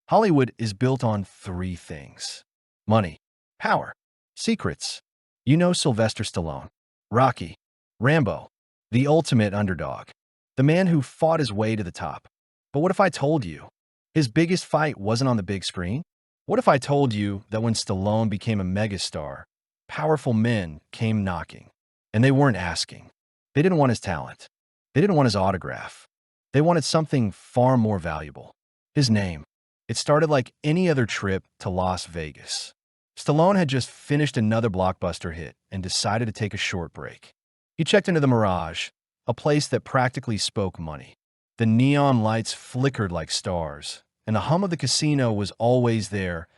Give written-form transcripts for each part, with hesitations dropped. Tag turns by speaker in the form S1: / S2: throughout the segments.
S1: Hollywood is built on three things: money, power, secrets. You know Sylvester Stallone, Rocky, Rambo, the ultimate underdog, the man who fought his way to the top. But what if I told you his biggest fight wasn't on the big screen? What if I told you that when Stallone became a megastar, powerful men came knocking, and they weren't asking? They didn't want his talent. They didn't want his autograph. They wanted something far more valuable: his name. It started like any other trip to Las Vegas. Stallone had just finished another blockbuster hit and decided to take a short break. He checked into the Mirage, a place that practically spoke money. The neon lights flickered like stars, and the hum of the casino was always there,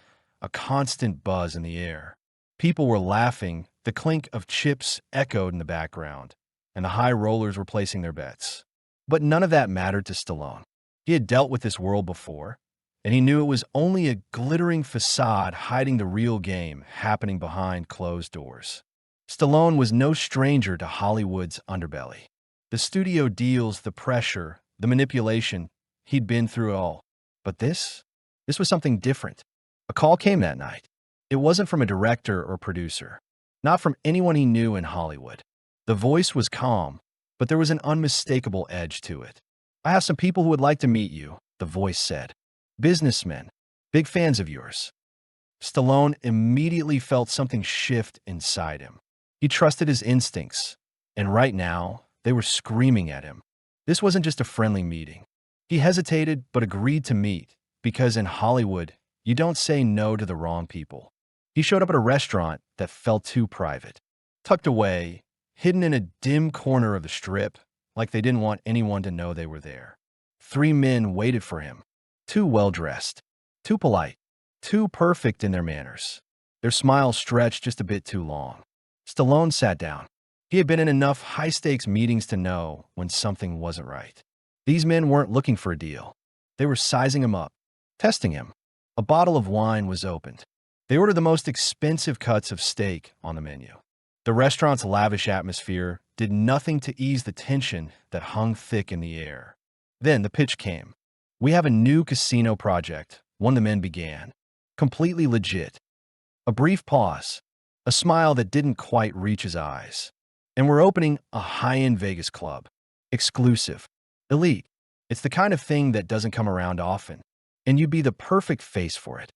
S1: a constant buzz in the air. People were laughing, the clink of chips echoed in the background, and the high rollers were placing their bets. But none of that mattered to Stallone. He had dealt with this world before, and he knew it was only a glittering facade hiding the real game happening behind closed doors. Stallone was no stranger to Hollywood's underbelly. The studio deals, the pressure, the manipulation, he'd been through it all. But this was something different. A call came that night. It wasn't from a director or producer, not from anyone he knew in Hollywood. The voice was calm, but there was an unmistakable edge to it. "I have some people who would like to meet you," the voice said. "Businessmen, big fans of yours." Stallone immediately felt something shift inside him. He trusted his instincts, and right now, they were screaming at him. This wasn't just a friendly meeting. He hesitated but agreed to meet, because in Hollywood, you don't say no to the wrong people. He showed up at a restaurant that felt too private, tucked away, hidden in a dim corner of the strip, like they didn't want anyone to know they were there. Three men waited for him. Too well-dressed, too polite, too perfect in their manners. Their smiles stretched just a bit too long. Stallone sat down. He had been in enough high-stakes meetings to know when something wasn't right. These men weren't looking for a deal. They were sizing him up, testing him. A bottle of wine was opened. They ordered the most expensive cuts of steak on the menu. The restaurant's lavish atmosphere did nothing to ease the tension that hung thick in the air. Then the pitch came. "We have a new casino project," one of the men began. "Completely legit." A brief pause, a smile that didn't quite reach his eyes. "And we're opening a high-end Vegas club. Exclusive. Elite. It's the kind of thing that doesn't come around often, and you'd be the perfect face for it."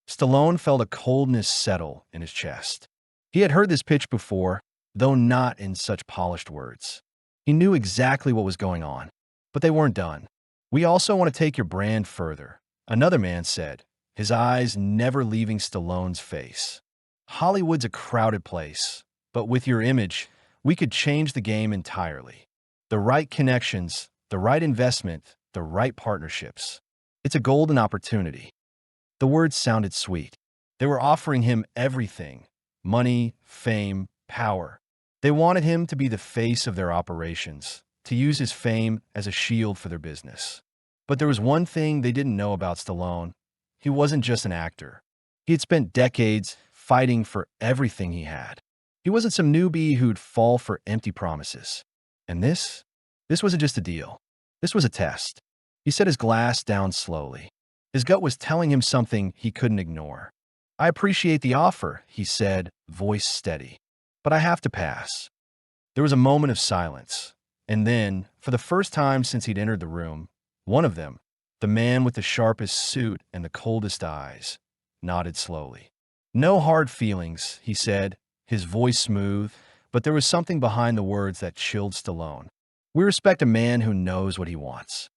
S1: Stallone felt a coldness settle in his chest. He had heard this pitch before, though not in such polished words. He knew exactly what was going on, but they weren't done. "We also want to take your brand further," another man said, his eyes never leaving Stallone's face. "Hollywood's a crowded place, but with your image, we could change the game entirely. The right connections, the right investment, the right partnerships. It's a golden opportunity." The words sounded sweet. They were offering him everything: money, fame, power. They wanted him to be the face of their operations, to use his fame as a shield for their business. But there was one thing they didn't know about Stallone. He wasn't just an actor. He had spent decades fighting for everything he had. He wasn't some newbie who'd fall for empty promises. And this wasn't just a deal. This was a test. He set his glass down slowly. His gut was telling him something he couldn't ignore. "I appreciate the offer," he said, voice steady, "but I have to pass." There was a moment of silence. And then, for the first time since he'd entered the room, one of them, the man with the sharpest suit and the coldest eyes, nodded slowly. "No hard feelings," he said, his voice smooth, but there was something behind the words that chilled Stallone. "We respect a man who knows what he wants."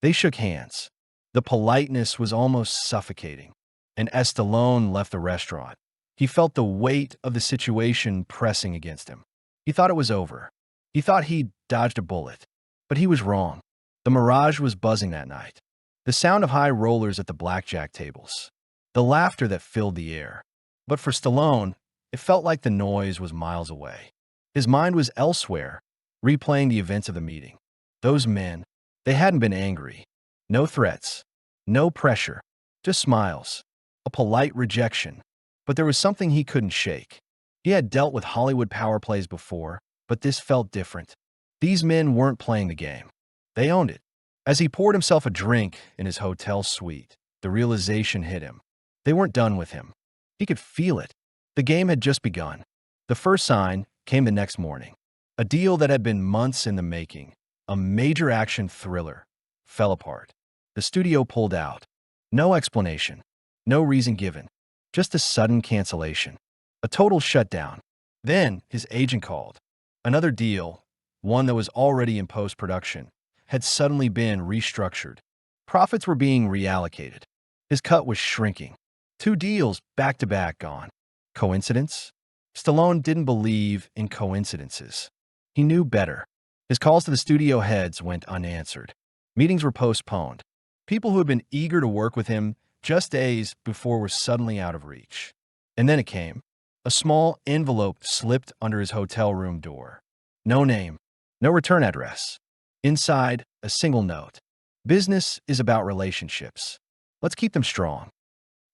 S1: They shook hands. The politeness was almost suffocating. And as Stallone left the restaurant, he felt the weight of the situation pressing against him. He thought it was over. He thought he'd dodged a bullet. But he was wrong. The Mirage was buzzing that night. The sound of high rollers at the blackjack tables. The laughter that filled the air. But for Stallone, it felt like the noise was miles away. His mind was elsewhere, replaying the events of the meeting. Those men, they hadn't been angry. No threats. No pressure. Just smiles. A polite rejection. But there was something he couldn't shake. He had dealt with Hollywood power plays before, but this felt different. These men weren't playing the game. They owned it. As he poured himself a drink in his hotel suite, the realization hit him. They weren't done with him. He could feel it. The game had just begun. The first sign came the next morning. A deal that had been months in the making, a major action thriller, fell apart. The studio pulled out. No explanation. No reason given. Just a sudden cancellation. A total shutdown. Then his agent called. Another deal, one that was already in post-production, had suddenly been restructured. Profits were being reallocated. His cut was shrinking. 2 deals back-to-back gone. Coincidence? Stallone didn't believe in coincidences. He knew better. His calls to the studio heads went unanswered. Meetings were postponed. People who had been eager to work with him just days before were suddenly out of reach. And then it came. A small envelope slipped under his hotel room door. No name, no return address. Inside, a single note. Business is about relationships. Let's keep them strong.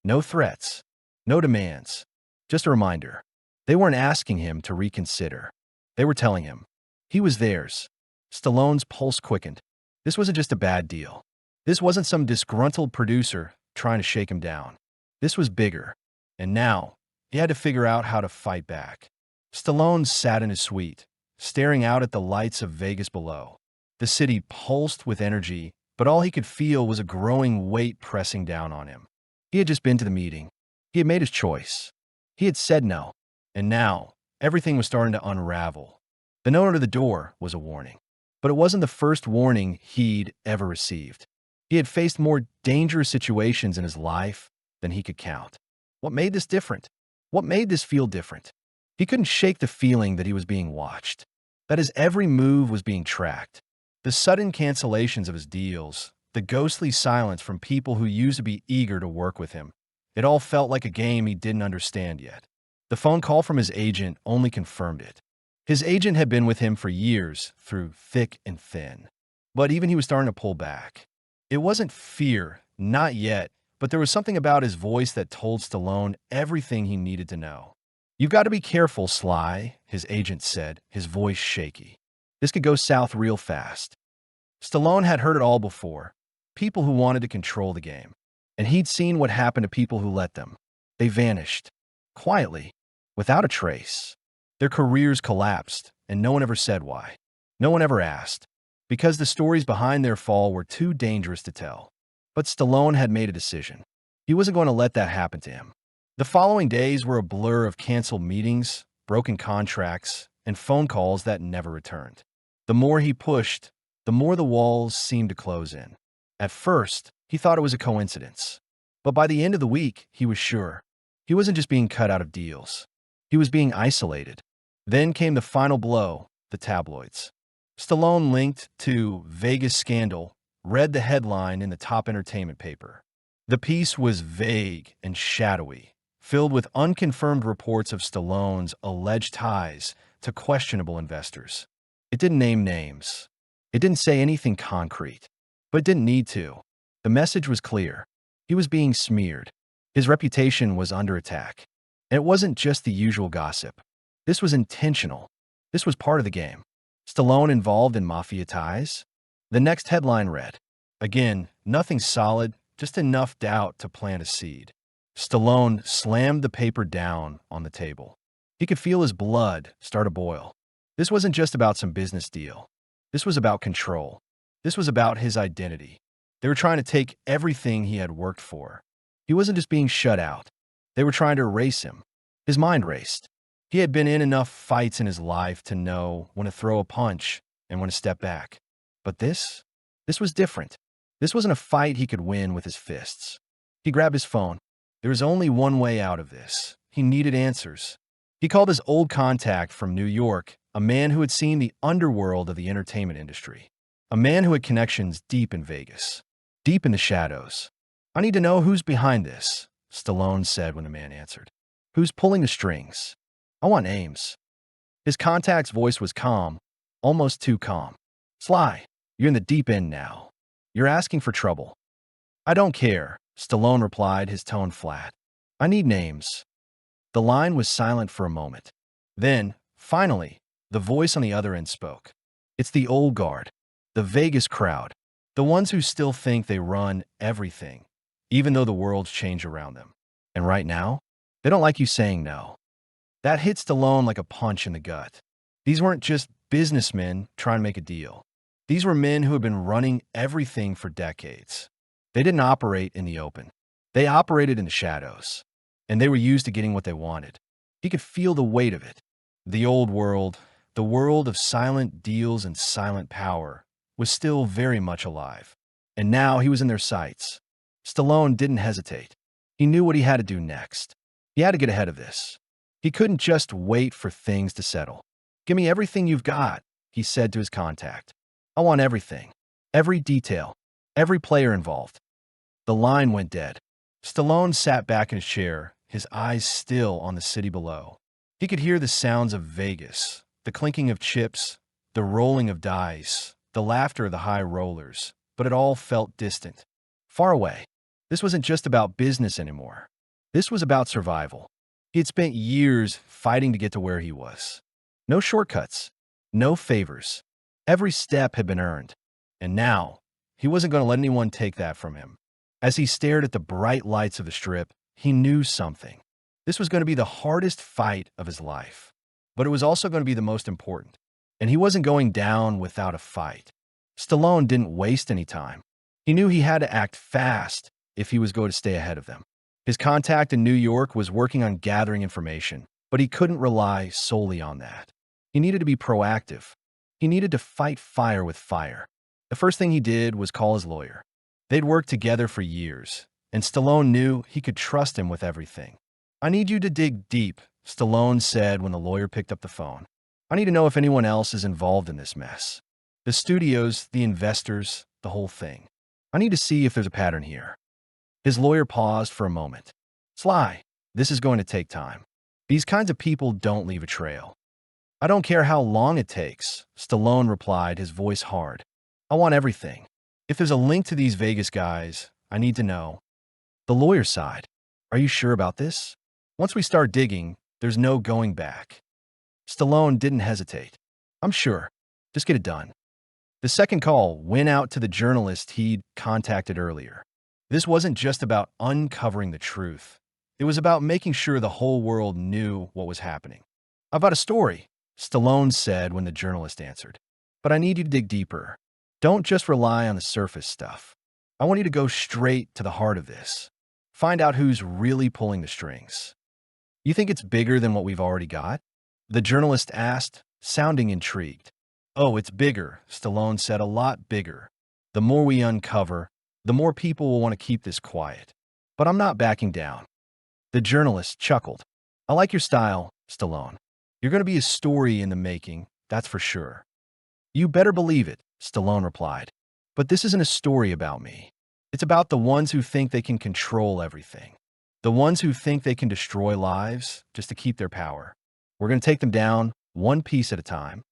S1: No threats, no demands. Just a reminder. They weren't asking him to reconsider. They were telling him. He was theirs. Stallone's pulse quickened. This wasn't just a bad deal. This wasn't some disgruntled producer trying to shake him down. This was bigger. And now, he had to figure out how to fight back. Stallone sat in his suite, staring out at the lights of Vegas below. The city pulsed with energy, but all he could feel was a growing weight pressing down on him. He had just been to the meeting. He had made his choice. He had said no. And now, everything was starting to unravel. The note under the door was a warning. But it wasn't the first warning he'd ever received. He had faced more dangerous situations in his life than he could count. What made this different? What made this feel different? He couldn't shake the feeling that he was being watched, that his every move was being tracked. The sudden cancellations of his deals, the ghostly silence from people who used to be eager to work with him, it all felt like a game he didn't understand yet. The phone call from his agent only confirmed it. His agent had been with him for years, through thick and thin. But even he was starting to pull back. It wasn't fear, not yet, but there was something about his voice that told Stallone everything he needed to know. "You've got to be careful, Sly," his agent said, his voice shaky. "This could go south real fast." Stallone had heard it all before. People who wanted to control the game. And he'd seen what happened to people who let them. They vanished. Quietly. Without a trace. Their careers collapsed, and no one ever said why. No one ever asked. Because the stories behind their fall were too dangerous to tell. But Stallone had made a decision. He wasn't going to let that happen to him. The following days were a blur of canceled meetings, broken contracts, and phone calls that never returned. The more he pushed, the more the walls seemed to close in. At first, he thought it was a coincidence. But by the end of the week, he was sure. He wasn't just being cut out of deals. He was being isolated. Then came the final blow, the tabloids. Stallone, linked to Vegas scandal, read the headline in the top entertainment paper. The piece was vague and shadowy, filled with unconfirmed reports of Stallone's alleged ties to questionable investors. It didn't name names. It didn't say anything concrete, but it didn't need to. The message was clear. He was being smeared. His reputation was under attack. And it wasn't just the usual gossip. This was intentional. This was part of the game. Stallone involved in Mafia ties? The next headline read, again, nothing solid, just enough doubt to plant a seed. Stallone slammed the paper down on the table. He could feel his blood start to boil. This wasn't just about some business deal. This was about control. This was about his identity. They were trying to take everything he had worked for. He wasn't just being shut out. They were trying to erase him. His mind raced. He had been in enough fights in his life to know when to throw a punch and when to step back. But this was different. This wasn't a fight he could win with his fists. He grabbed his phone. There was only one way out of this. He needed answers. He called his old contact from New York, a man who had seen the underworld of the entertainment industry. A man who had connections deep in Vegas, deep in the shadows. "I need to know who's behind this," Stallone said when the man answered. "Who's pulling the strings? I want names." His contact's voice was calm, almost too calm. "Sly, you're in the deep end now. You're asking for trouble." "I don't care," Stallone replied, his tone flat. "I need names." The line was silent for a moment. Then, finally, the voice on the other end spoke. "It's the old guard, the Vegas crowd, the ones who still think they run everything. even though the world's changed around them. And right now, they don't like you saying no. That hit Stallone like a punch in the gut. These weren't just businessmen trying to make a deal. These were men who had been running everything for decades. They didn't operate in the open. They operated in the shadows, and they were used to getting what they wanted. He could feel the weight of it. The old world, the world of silent deals and silent power, was still very much alive. And now he was in their sights. Stallone didn't hesitate. He knew what he had to do next. He had to get ahead of this. He couldn't just wait for things to settle. "Give me everything you've got," he said to his contact. "I want everything. Every detail. Every player involved." The line went dead. Stallone sat back in his chair, his eyes still on the city below. He could hear the sounds of Vegas, the clinking of chips, the rolling of dice, the laughter of the high rollers, but it all felt distant, far away. This wasn't just about business anymore. This was about survival. He had spent years fighting to get to where he was. No shortcuts, no favors. Every step had been earned. And now, he wasn't going to let anyone take that from him. As he stared at the bright lights of the strip, he knew something. This was going to be the hardest fight of his life. But it was also going to be the most important. And he wasn't going down without a fight. Stallone didn't waste any time. He knew he had to act fast if he was going to stay ahead of them. His contact in New York was working on gathering information, but he couldn't rely solely on that. He needed to be proactive. He needed to fight fire with fire. The first thing he did was call his lawyer. They'd worked together for years, and Stallone knew he could trust him with everything. "I need you to dig deep," Stallone said when the lawyer picked up the phone. "I need to know if anyone else is involved in this mess. The studios, the investors, the whole thing. I need to see if there's a pattern here." His lawyer paused for a moment. "Sly, this is going to take time. These kinds of people don't leave a trail." "I don't care how long it takes," Stallone replied, his voice hard. "I want everything. If there's a link to these Vegas guys, I need to know." The lawyer sighed. "Are you sure about this? Once we start digging, there's no going back." Stallone didn't hesitate. "I'm sure. Just get it done." The second call went out to the journalist he'd contacted earlier. This wasn't just about uncovering the truth. It was about making sure the whole world knew what was happening. "I've got a story," Stallone said when the journalist answered. "But I need you to dig deeper. Don't just rely on the surface stuff. I want you to go straight to the heart of this. Find out who's really pulling the strings." "You think it's bigger than what we've already got?" the journalist asked, sounding intrigued. "Oh, it's bigger," Stallone said, "a lot bigger. The more we uncover, the more people will want to keep this quiet. But I'm not backing down." The journalist chuckled. "I like your style, Stallone. You're going to be a story in the making, that's for sure." "You better believe it," Stallone replied. "But this isn't a story about me. It's about the ones who think they can control everything. The ones who think they can destroy lives just to keep their power. We're going to take them down, one piece at a time."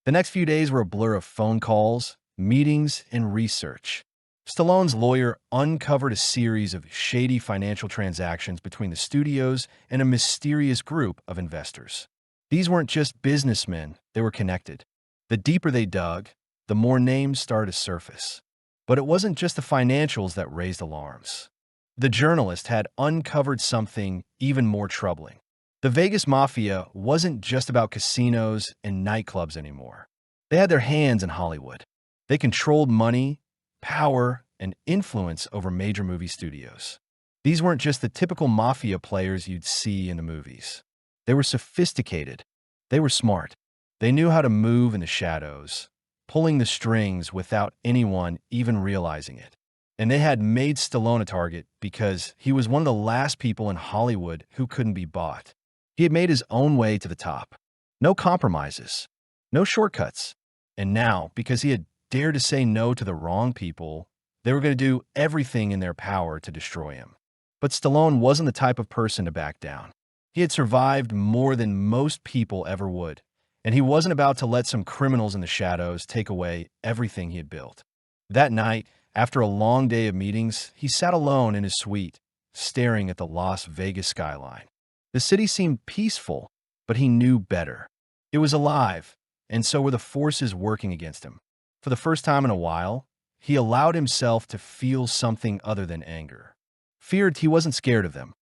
S1: The next few days were a blur of phone calls, meetings, and research. Stallone's lawyer uncovered a series of shady financial transactions between the studios and a mysterious group of investors. These weren't just businessmen, they were connected. The deeper they dug, the more names started to surface. But it wasn't just the financials that raised alarms. The journalist had uncovered something even more troubling. The Vegas Mafia wasn't just about casinos and nightclubs anymore. They had their hands in Hollywood. They controlled money, power, and influence over major movie studios. These weren't just the typical mafia players you'd see in the movies. They were sophisticated. They were smart. They knew how to move in the shadows, pulling the strings without anyone even realizing it. And they had made Stallone a target because he was one of the last people in Hollywood who couldn't be bought. He had made his own way to the top. No compromises, no shortcuts. And now, because he had dared to say no to the wrong people, they were going to do everything in their power to destroy him. But Stallone wasn't the type of person to back down. He had survived more than most people ever would, and he wasn't about to let some criminals in the shadows take away everything he had built. That night, after a long day of meetings, he sat alone in his suite, staring at the Las Vegas skyline. The city seemed peaceful, but he knew better. It was alive, and so were the forces working against him. For the first time in a while, he allowed himself to feel something other than anger. Feared he wasn't scared of them.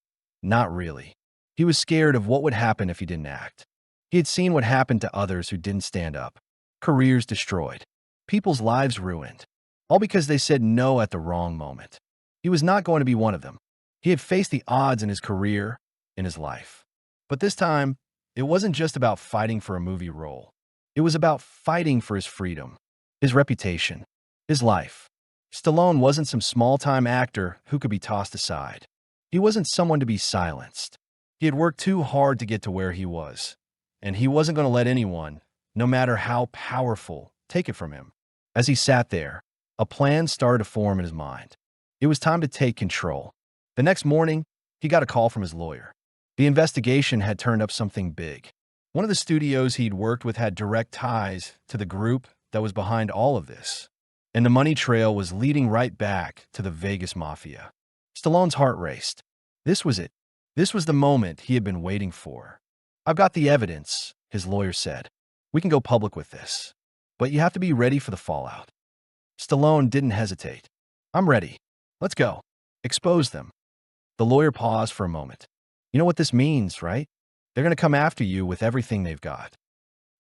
S1: Not really. He was scared of what would happen if he didn't act. He had seen what happened to others who didn't stand up. Careers destroyed. People's lives ruined. All because they said no at the wrong moment. He was not going to be one of them. He had faced the odds in his career, in his life. But this time, it wasn't just about fighting for a movie role. It was about fighting for his freedom, his reputation, his life. Stallone wasn't some small-time actor who could be tossed aside. He wasn't someone to be silenced. He had worked too hard to get to where he was, and he wasn't going to let anyone, no matter how powerful, take it from him. As he sat there, a plan started to form in his mind. It was time to take control. The next morning, he got a call from his lawyer. The investigation had turned up something big. One of the studios he'd worked with had direct ties to the group that was behind all of this. And the money trail was leading right back to the Vegas Mafia. Stallone's heart raced. This was it. This was the moment he had been waiting for. "I've got the evidence," his lawyer said. "We can go public with this. But you have to be ready for the fallout." Stallone didn't hesitate. "I'm ready. Let's go. Expose them." The lawyer paused for a moment. "You know what this means, right? They're going to come after you with everything they've got."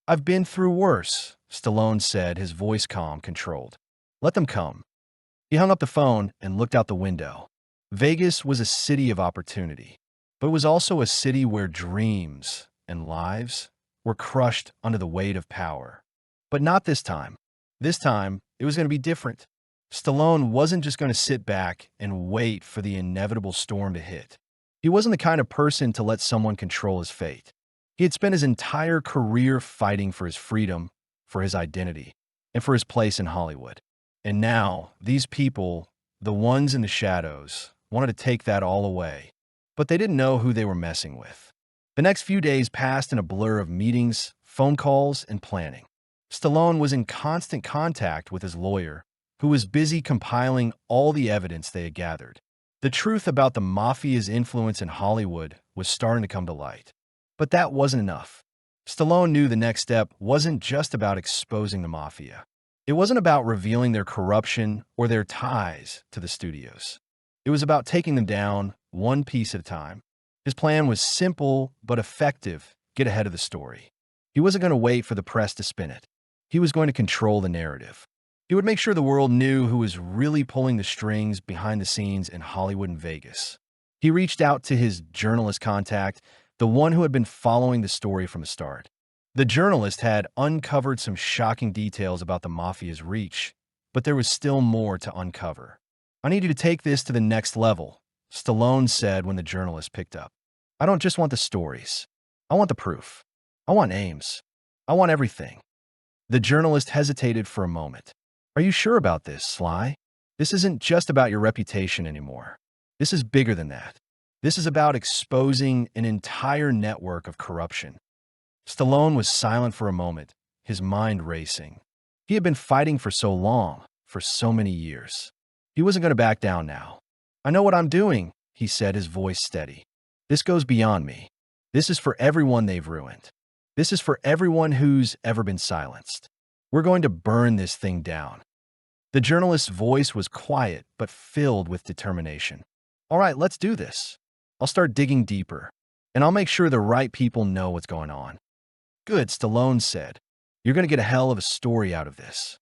S1: "I've been through worse," Stallone said, his voice calm, controlled. "Let them come." He hung up the phone and looked out the window. Vegas was a city of opportunity, but it was also a city where dreams and lives were crushed under the weight of power. But not this time. This time, it was going to be different. Stallone wasn't just going to sit back and wait for the inevitable storm to hit. He wasn't the kind of person to let someone control his fate. He had spent his entire career fighting for his freedom, for his identity, and for his place in Hollywood. And now, these people, the ones in the shadows, wanted to take that all away. But they didn't know who they were messing with. The next few days passed in a blur of meetings, phone calls, and planning. Stallone was in constant contact with his lawyer, who was busy compiling all the evidence they had gathered. The truth about the Mafia's influence in Hollywood was starting to come to light. But that wasn't enough. Stallone knew the next step wasn't just about exposing the Mafia. It wasn't about revealing their corruption or their ties to the studios. It was about taking them down one piece at a time. His plan was simple but effective: get ahead of the story. He wasn't going to wait for the press to spin it. He was going to control the narrative. He would make sure the world knew who was really pulling the strings behind the scenes in Hollywood and Vegas. He reached out to his journalist contact, the one who had been following the story from the start. The journalist had uncovered some shocking details about the Mafia's reach, but there was still more to uncover. "I need you to take this to the next level," Stallone said when the journalist picked up. "I don't just want the stories. I want the proof. I want names. I want everything." The journalist hesitated for a moment. "Are you sure about this, Sly? This isn't just about your reputation anymore. This is bigger than that. This is about exposing an entire network of corruption." Stallone was silent for a moment, his mind racing. He had been fighting for so long, for so many years. He wasn't going to back down now. "I know what I'm doing," he said, his voice steady. "This goes beyond me. This is for everyone they've ruined. This is for everyone who's ever been silenced. We're going to burn this thing down." The journalist's voice was quiet but filled with determination. "All right, let's do this. I'll start digging deeper, and I'll make sure the right people know what's going on." "Good," Stallone said. "You're going to get a hell of a story out of this."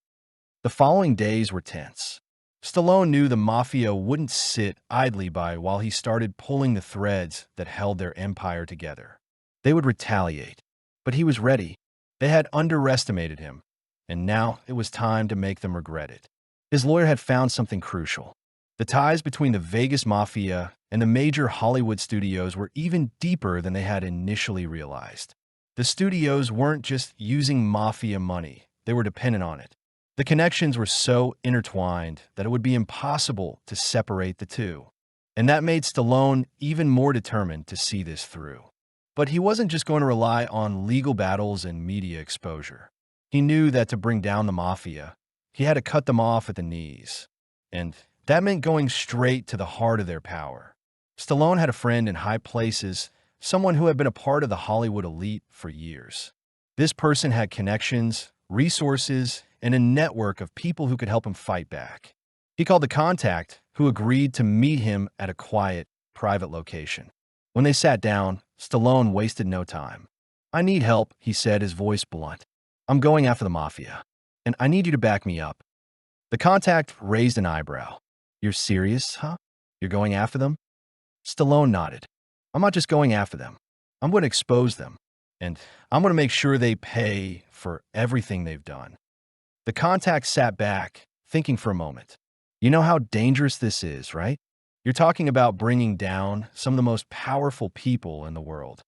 S1: The following days were tense. Stallone knew the Mafia wouldn't sit idly by while he started pulling the threads that held their empire together. They would retaliate, but he was ready. They had underestimated him, and now it was time to make them regret it. His lawyer had found something crucial. The ties between the Vegas Mafia and the major Hollywood studios were even deeper than they had initially realized. The studios weren't just using Mafia money, they were dependent on it. The connections were so intertwined that it would be impossible to separate the two. And that made Stallone even more determined to see this through. But he wasn't just going to rely on legal battles and media exposure. He knew that to bring down the Mafia, he had to cut them off at the knees. And that meant going straight to the heart of their power. Stallone had a friend in high places, someone who had been a part of the Hollywood elite for years. This person had connections, resources, and a network of people who could help him fight back. He called the contact, who agreed to meet him at a quiet, private location. When they sat down, Stallone wasted no time. "I need help," he said, his voice blunt. "I'm going after the Mafia, and I need you to back me up." The contact raised an eyebrow. "You're serious, huh? You're going after them?" Stallone nodded. "I'm not just going after them. I'm going to expose them, and I'm going to make sure they pay for everything they've done." The contact sat back, thinking for a moment. "You know how dangerous this is, right? You're talking about bringing down some of the most powerful people in the world."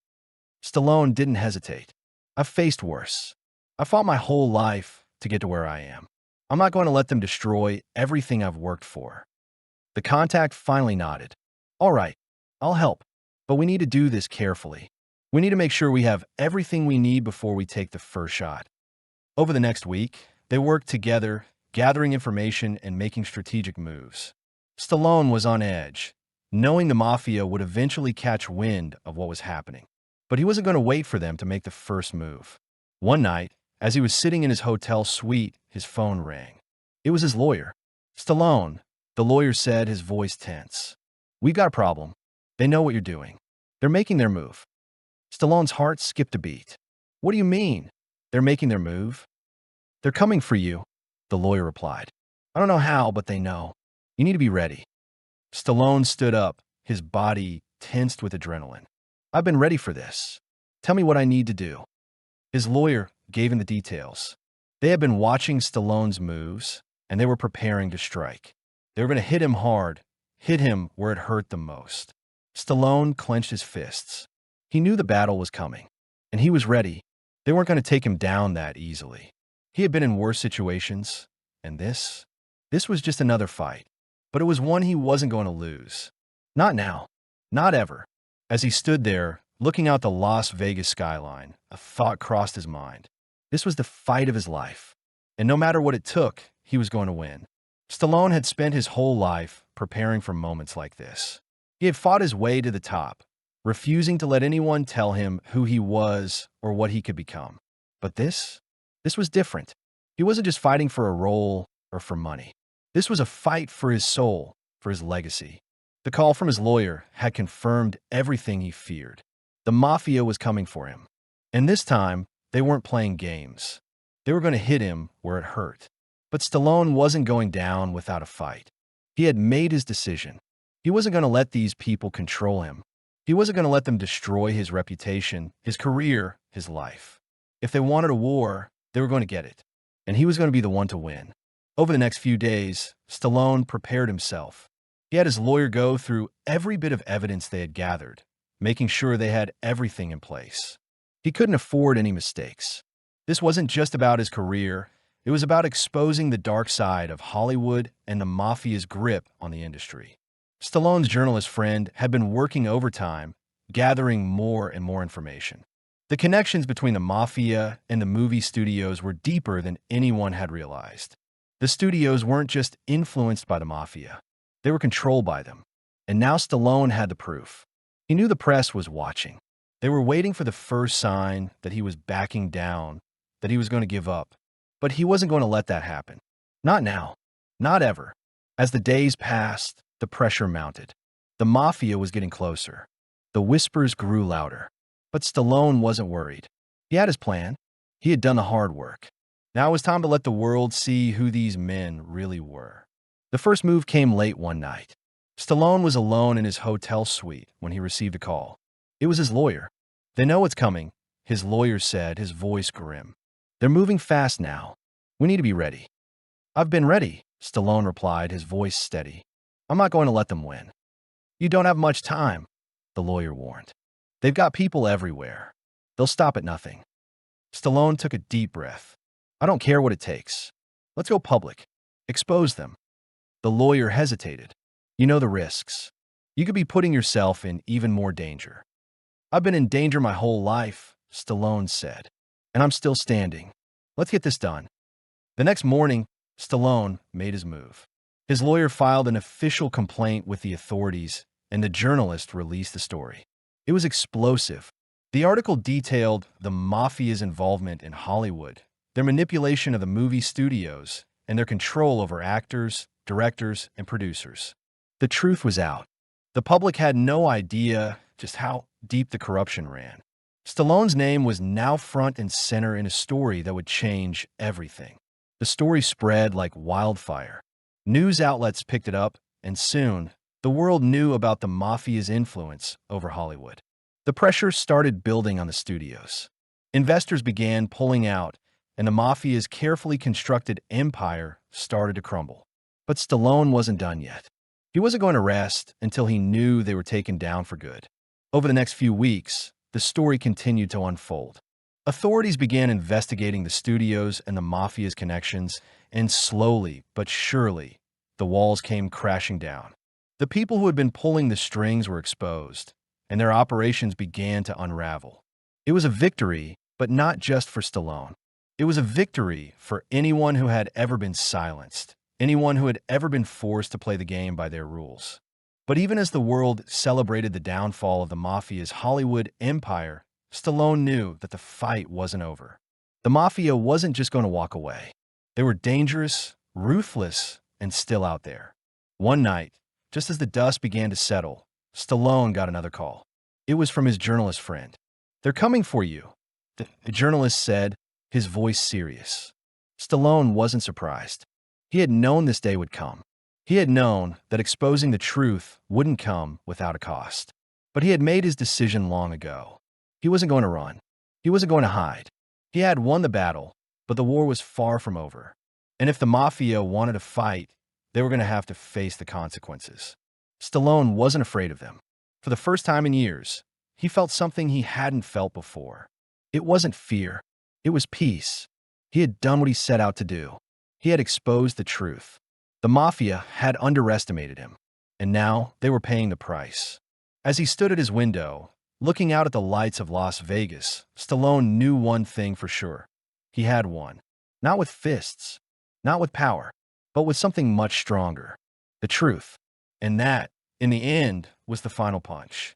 S1: Stallone didn't hesitate. "I've faced worse. I fought my whole life to get to where I am. I'm not going to let them destroy everything I've worked for." The contact finally nodded. "All right, I'll help, but we need to do this carefully. We need to make sure we have everything we need before we take the first shot." Over the next week, they worked together, gathering information and making strategic moves. Stallone was on edge, knowing the Mafia would eventually catch wind of what was happening. But he wasn't going to wait for them to make the first move. One night, as he was sitting in his hotel suite, his phone rang. It was his lawyer. "Stallone," the lawyer said, his voice tense. "We've got a problem. They know what you're doing. They're making their move." Stallone's heart skipped a beat. "What do you mean? They're making their move?" "They're coming for you," the lawyer replied. "I don't know how, but they know. You need to be ready." Stallone stood up, his body tensed with adrenaline. "I've been ready for this. Tell me what I need to do." His lawyer gave him the details. They had been watching Stallone's moves, and they were preparing to strike. They were going to hit him hard, hit him where it hurt the most. Stallone clenched his fists. He knew the battle was coming, and he was ready. They weren't going to take him down that easily. He had been in worse situations, and this was just another fight. But it was one he wasn't going to lose. Not now. Not ever. As he stood there, looking out the Las Vegas skyline, a thought crossed his mind. This was the fight of his life. And no matter what it took, he was going to win. Stallone had spent his whole life preparing for moments like this. He had fought his way to the top, refusing to let anyone tell him who he was or what he could become. But this was different. He wasn't just fighting for a role or for money. This was a fight for his soul, for his legacy. The call from his lawyer had confirmed everything he feared. The Mafia was coming for him. And this time, they weren't playing games. They were going to hit him where it hurt. But Stallone wasn't going down without a fight. He had made his decision. He wasn't going to let these people control him. He wasn't going to let them destroy his reputation, his career, his life. If they wanted a war, they were going to get it. And he was going to be the one to win. Over the next few days, Stallone prepared himself. He had his lawyer go through every bit of evidence they had gathered, making sure they had everything in place. He couldn't afford any mistakes. This wasn't just about his career. It was about exposing the dark side of Hollywood and the Mafia's grip on the industry. Stallone's journalist friend had been working overtime, gathering more and more information. The connections between the Mafia and the movie studios were deeper than anyone had realized. The studios weren't just influenced by the Mafia. They were controlled by them. And now Stallone had the proof. He knew the press was watching. They were waiting for the first sign that he was backing down, that he was going to give up. But he wasn't going to let that happen. Not now. Not ever. As the days passed, the pressure mounted. The Mafia was getting closer. The whispers grew louder. But Stallone wasn't worried. He had his plan. He had done the hard work. Now it was time to let the world see who these men really were. The first move came late one night. Stallone was alone in his hotel suite when he received a call. It was his lawyer. "They know what's coming," his lawyer said, his voice grim. "They're moving fast now. We need to be ready." "I've been ready," Stallone replied, his voice steady. "I'm not going to let them win." "You don't have much time," the lawyer warned. "They've got people everywhere. They'll stop at nothing." Stallone took a deep breath. "I don't care what it takes. Let's go public. Expose them." The lawyer hesitated. "You know the risks. You could be putting yourself in even more danger." "I've been in danger my whole life," Stallone said, "and I'm still standing. Let's get this done." The next morning, Stallone made his move. His lawyer filed an official complaint with the authorities, and the journalist released the story. It was explosive. The article detailed the Mafia's involvement in Hollywood, their manipulation of the movie studios, and their control over actors, directors, and producers. The truth was out. The public had no idea just how deep the corruption ran. Stallone's name was now front and center in a story that would change everything. The story spread like wildfire. News outlets picked it up, and soon, the world knew about the Mafia's influence over Hollywood. The pressure started building on the studios. Investors began pulling out, and the Mafia's carefully constructed empire started to crumble. But Stallone wasn't done yet. He wasn't going to rest until he knew they were taken down for good. Over the next few weeks, the story continued to unfold. Authorities began investigating the studios and the Mafia's connections, and slowly but surely, the walls came crashing down. The people who had been pulling the strings were exposed, and their operations began to unravel. It was a victory, but not just for Stallone. It was a victory for anyone who had ever been silenced, anyone who had ever been forced to play the game by their rules. But even as the world celebrated the downfall of the Mafia's Hollywood empire, Stallone knew that the fight wasn't over. The Mafia wasn't just going to walk away. They were dangerous, ruthless, and still out there. One night, just as the dust began to settle, Stallone got another call. It was from his journalist friend. "They're coming for you," the journalist said, his voice serious. Stallone wasn't surprised. He had known this day would come. He had known that exposing the truth wouldn't come without a cost. But he had made his decision long ago. He wasn't going to run. He wasn't going to hide. He had won the battle, but the war was far from over. And if the Mafia wanted to fight, they were going to have to face the consequences. Stallone wasn't afraid of them. For the first time in years, he felt something he hadn't felt before. It wasn't fear. It was peace. He had done what he set out to do. He had exposed the truth. The Mafia had underestimated him, and now they were paying the price. As he stood at his window, looking out at the lights of Las Vegas, Stallone knew one thing for sure. He had won. Not with fists, not with power, but with something much stronger. The truth. And that, in the end, was the final punch.